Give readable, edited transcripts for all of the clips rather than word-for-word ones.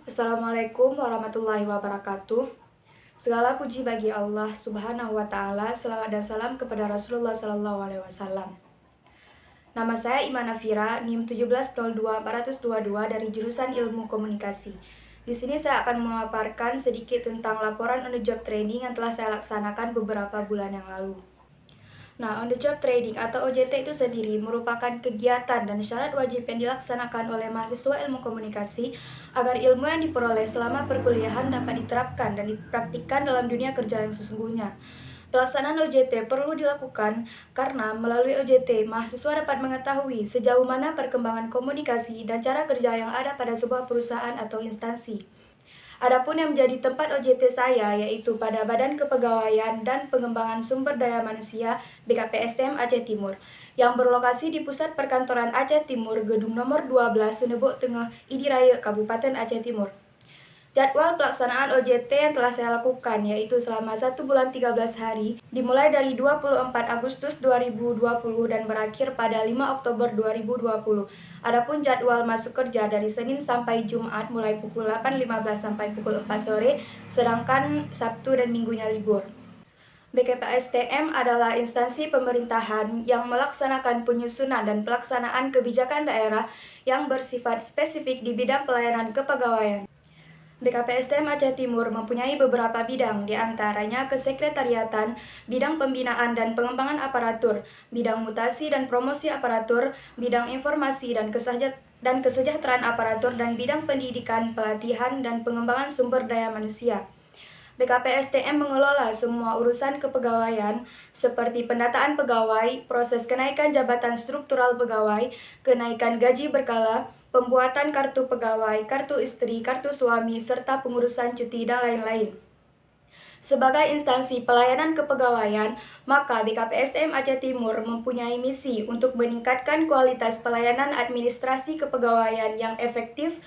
Assalamualaikum warahmatullahi wabarakatuh. Segala puji bagi Allah Subhanahu wa Ta'ala. Selawat dan salam kepada Rasulullah Sallallahu Alaihi Wasallam. Nama saya Imana Fira, NIM 1702422 dari jurusan Ilmu Komunikasi. Di sini saya akan memaparkan sedikit tentang laporan on the job training yang telah saya laksanakan beberapa bulan yang lalu. Nah, on the job training atau OJT itu sendiri merupakan kegiatan dan syarat wajib yang dilaksanakan oleh mahasiswa ilmu komunikasi agar ilmu yang diperoleh selama perkuliahan dapat diterapkan dan dipraktikkan dalam dunia kerja yang sesungguhnya. Pelaksanaan OJT perlu dilakukan karena melalui OJT, mahasiswa dapat mengetahui sejauh mana perkembangan komunikasi dan cara kerja yang ada pada sebuah perusahaan atau instansi. Adapun yang menjadi tempat OJT saya yaitu pada Badan Kepegawaian dan Pengembangan Sumber Daya Manusia BKPSDM Aceh Timur yang berlokasi di Pusat Perkantoran Aceh Timur, Gedung nomor 12, Senebok Tengah, Idiraya, Kabupaten Aceh Timur. Jadwal pelaksanaan OJT yang telah saya lakukan yaitu selama 1 bulan 13 hari, dimulai dari 24 Agustus 2020 dan berakhir pada 5 Oktober 2020. Adapun jadwal masuk kerja dari Senin sampai Jumat mulai pukul 8.15 sampai pukul 4 sore, sedangkan Sabtu dan Minggunya libur. BKPSDM adalah instansi pemerintahan yang melaksanakan penyusunan dan pelaksanaan kebijakan daerah yang bersifat spesifik di bidang pelayanan kepegawaian. BKPSDM Aceh Timur mempunyai beberapa bidang, diantaranya kesekretariatan, bidang pembinaan dan pengembangan aparatur, bidang mutasi dan promosi aparatur, bidang informasi dan kesejahteraan aparatur, dan bidang pendidikan, pelatihan, dan pengembangan sumber daya manusia. BKPSDM mengelola semua urusan kepegawaian seperti pendataan pegawai, proses kenaikan jabatan struktural pegawai, kenaikan gaji berkala, pembuatan kartu pegawai, kartu istri, kartu suami, serta pengurusan cuti dan lain-lain. Sebagai instansi pelayanan kepegawaian, maka BKPSDM Aceh Timur mempunyai misi untuk meningkatkan kualitas pelayanan administrasi kepegawaian yang efektif,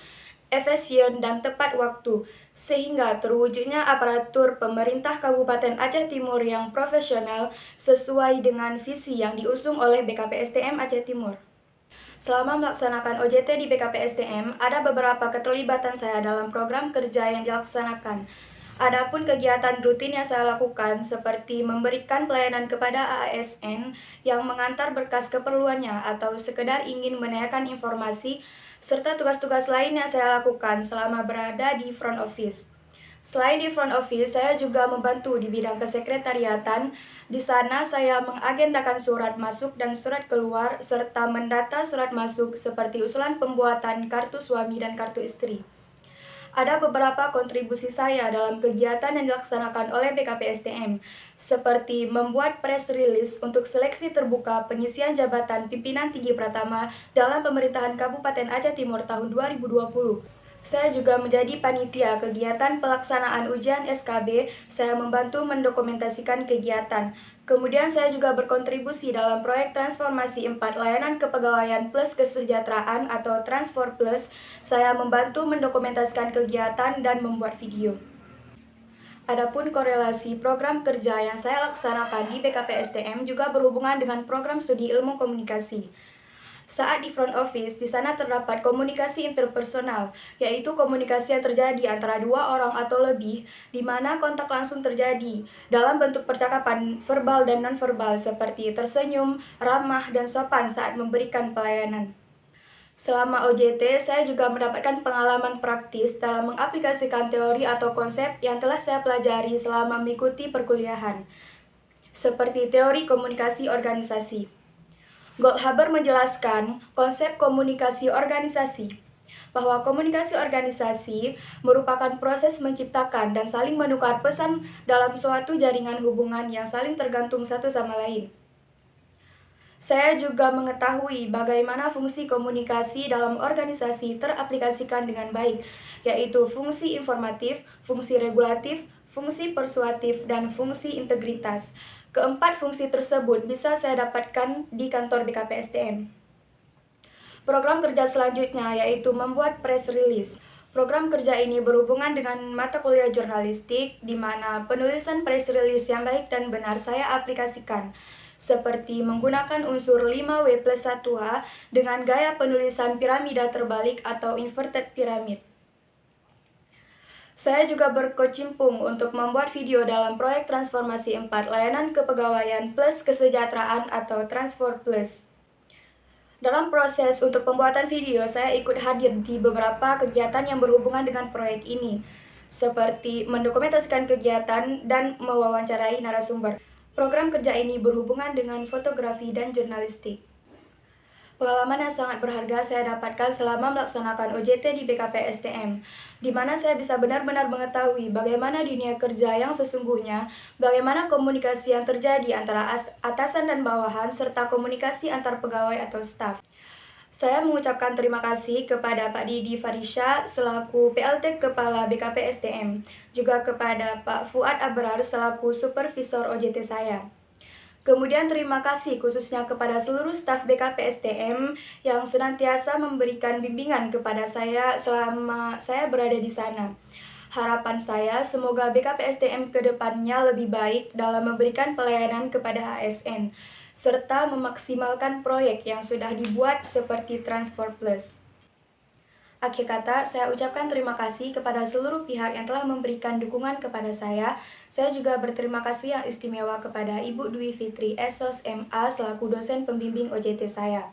efisien, dan tepat waktu, sehingga terwujudnya aparatur pemerintah Kabupaten Aceh Timur yang profesional sesuai dengan visi yang diusung oleh BKPSDM Aceh Timur. Selama melaksanakan OJT di BKPSDM, ada beberapa keterlibatan saya dalam program kerja yang dilaksanakan. Adapun kegiatan rutin yang saya lakukan seperti memberikan pelayanan kepada ASN yang mengantar berkas keperluannya atau sekedar ingin menanyakan informasi, serta tugas-tugas lain yang saya lakukan selama berada di front office. Selain di front office, saya juga membantu di bidang kesekretariatan. Di sana saya mengagendakan surat masuk dan surat keluar, serta mendata surat masuk seperti usulan pembuatan kartu suami dan kartu istri. Ada beberapa kontribusi saya dalam kegiatan yang dilaksanakan oleh BKPSDM, seperti membuat press release untuk seleksi terbuka pengisian jabatan pimpinan tinggi pratama dalam pemerintahan Kabupaten Aceh Timur tahun 2020. Saya juga menjadi panitia kegiatan pelaksanaan ujian SKB. Saya membantu mendokumentasikan kegiatan. Kemudian saya juga berkontribusi dalam proyek transformasi 4 layanan kepegawaian plus kesejahteraan atau Transfor Plus. Saya membantu mendokumentasikan kegiatan dan membuat video. Adapun korelasi program kerja yang saya laksanakan di BKPSDM juga berhubungan dengan program studi ilmu komunikasi. Saat di front office, di sana terdapat komunikasi interpersonal, yaitu komunikasi yang terjadi antara dua orang atau lebih, di mana kontak langsung terjadi dalam bentuk percakapan verbal dan nonverbal seperti tersenyum, ramah, dan sopan saat memberikan pelayanan. Selama OJT, saya juga mendapatkan pengalaman praktis dalam mengaplikasikan teori atau konsep yang telah saya pelajari selama mengikuti perkuliahan, seperti teori komunikasi organisasi. Goldhaber menjelaskan konsep komunikasi organisasi, bahwa komunikasi organisasi merupakan proses menciptakan dan saling menukar pesan dalam suatu jaringan hubungan yang saling tergantung satu sama lain. Saya juga mengetahui bagaimana fungsi komunikasi dalam organisasi teraplikasikan dengan baik, yaitu fungsi informatif, fungsi regulatif, fungsi persuasif, dan fungsi integritas. Keempat fungsi tersebut bisa saya dapatkan di kantor BKPSDM. Program kerja selanjutnya yaitu membuat press release. Program kerja ini berhubungan dengan mata kuliah jurnalistik, di mana penulisan press release yang baik dan benar saya aplikasikan. seperti menggunakan unsur 5W+1H dengan gaya penulisan piramida terbalik atau inverted pyramid. Saya juga berkecimpung untuk membuat video dalam proyek Transformasi 4 Layanan Kepegawaian Plus Kesejahteraan atau Transfor Plus. Dalam proses untuk pembuatan video, saya ikut hadir di beberapa kegiatan yang berhubungan dengan proyek ini, seperti mendokumentasikan kegiatan dan mewawancarai narasumber. Program kerja ini berhubungan dengan fotografi dan jurnalistik. Pengalaman yang sangat berharga saya dapatkan selama melaksanakan OJT di BKPSDM, di mana saya bisa benar-benar mengetahui bagaimana dunia kerja yang sesungguhnya, bagaimana komunikasi yang terjadi antara atasan dan bawahan, serta komunikasi antar pegawai atau staf. Saya mengucapkan terima kasih kepada Pak Didi Farisha selaku PLT Kepala BKPSDM, juga kepada Pak Fuad Abrar selaku Supervisor OJT saya. Kemudian terima kasih khususnya kepada seluruh staf BKPSDM yang senantiasa memberikan bimbingan kepada saya selama saya berada di sana. Harapan saya semoga BKPSDM ke depannya lebih baik dalam memberikan pelayanan kepada ASN, serta memaksimalkan proyek yang sudah dibuat seperti Transfor Plus. Akhir kata, saya ucapkan terima kasih kepada seluruh pihak yang telah memberikan dukungan kepada saya. Saya juga berterima kasih yang istimewa kepada Ibu Dwi Fitri Esos MA selaku dosen pembimbing OJT saya.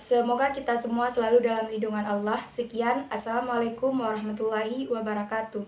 Semoga kita semua selalu dalam lindungan Allah. Sekian, Assalamualaikum warahmatullahi wabarakatuh.